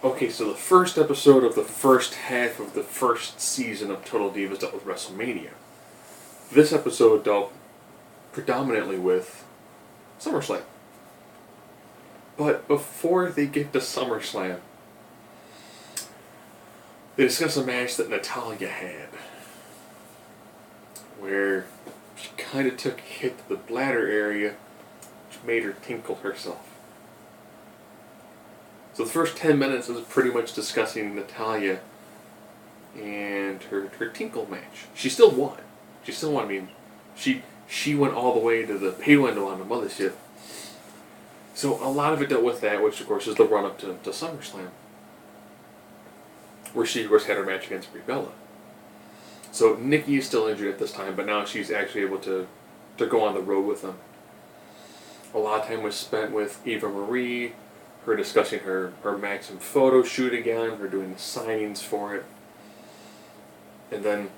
Okay, so the first episode of the first half of the first season of Total Divas dealt with WrestleMania. This episode dealt predominantly with SummerSlam. But before they get to SummerSlam, they discuss a match that Natalya had, where she kind of took a hit to the bladder area, which made her tinkle herself. So the first 10 minutes is pretty much discussing Natalya and her tinkle match. She still won. I mean, she went all the way to the pay window on the mothership. So a lot of it dealt with that, which of course is the run up to SummerSlam, where she of course had her match against Brie Bella. So Nikki is still injured at this time, but now she's actually able to go on the road with them. A lot of time was spent with Eva Marie, her discussing her Maxim photo shoot again, her doing the signings for it. And then,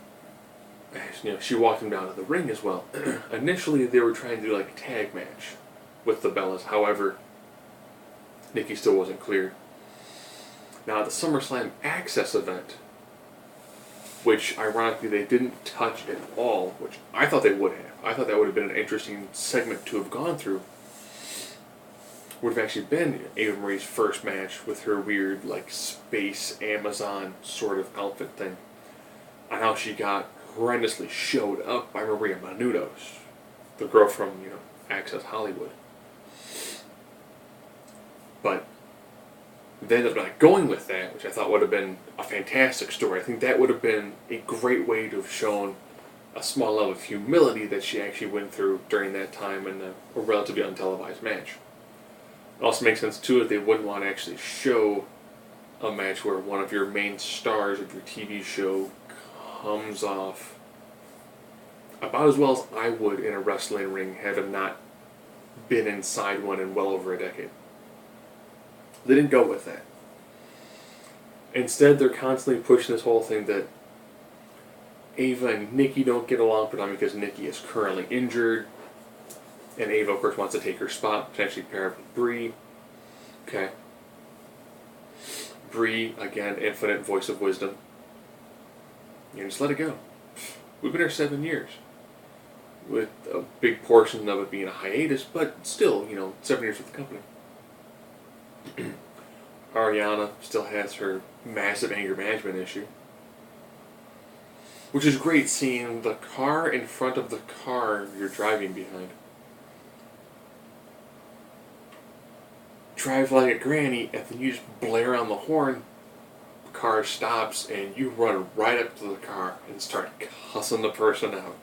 she walked him down to the ring as well. Initially, they were trying to do like a tag match with the Bellas. However, Nikki still wasn't cleared. Now, at the SummerSlam Access event, which ironically they didn't touch at all, which I thought they would have. I thought that would have been an interesting segment to have gone through. Would have actually been Ava Marie's first match with her weird, like, space Amazon sort of outfit thing. And how she got horrendously showed up by Maria Menounos, the girl from, Access Hollywood. But they ended up not going with that, which I thought would have been a fantastic story. I think that would have been a great way to have shown a small level of humility that she actually went through during that time in a relatively untelevised match. It also makes sense, too, that they wouldn't want to actually show a match where one of your main stars of your TV show comes off about as well as I would in a wrestling ring, having not been inside one in well over a decade. They didn't go with that. Instead, they're constantly pushing this whole thing that Ava and Nikki don't get along, predominantly because Nikki is currently injured. And Ava, of course, wants to take her spot, potentially pair up with Brie. Okay. Brie, again, infinite voice of wisdom. Just let it go. We've been here 7 years. With a big portion of it being a hiatus, but still, 7 years with the company. Ariana still has her massive anger management issue. Which is great, seeing the car in front of the car you're driving behind. Drive like a granny, and then you just blare on the horn, the car stops, and you run right up to the car and start cussing the person out.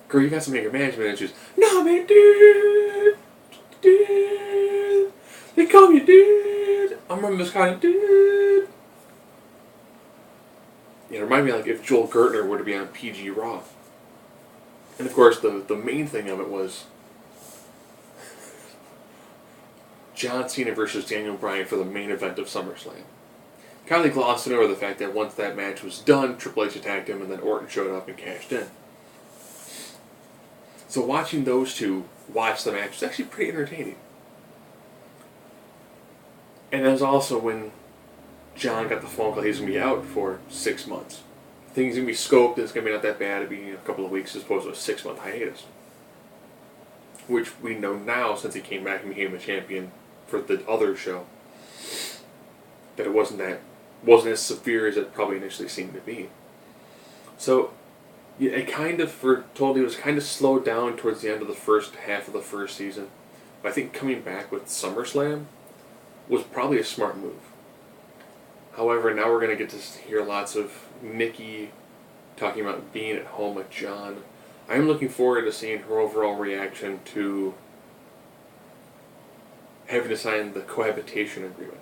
Girl, you got some anger management issues. No, man, dude! They call me dude! I'm running this car, dude! It reminded me like if Joel Gertner were to be on PG Raw. And of course, the main thing of it was John Cena versus Daniel Bryan for the main event of SummerSlam. Kylie glossing over the fact that once that match was done, Triple H attacked him and then Orton showed up and cashed in. So watching those two watch the match was actually pretty entertaining. And that was also when John got the phone call he's going to be out for 6 months. Things going to be scoped, it's going to be not that bad, it'll be a couple of weeks as opposed to a 6-month hiatus. Which we know now, since he came back and became a champion for the other show, that it wasn't as severe as it probably initially seemed to be. So, yeah, it kind of, it was kind of slowed down towards the end of the first half of the first season. But I think coming back with SummerSlam was probably a smart move. However, now we're going to get to hear lots of Nikki talking about being at home with John. I'm looking forward to seeing her overall reaction to having to sign the cohabitation agreement.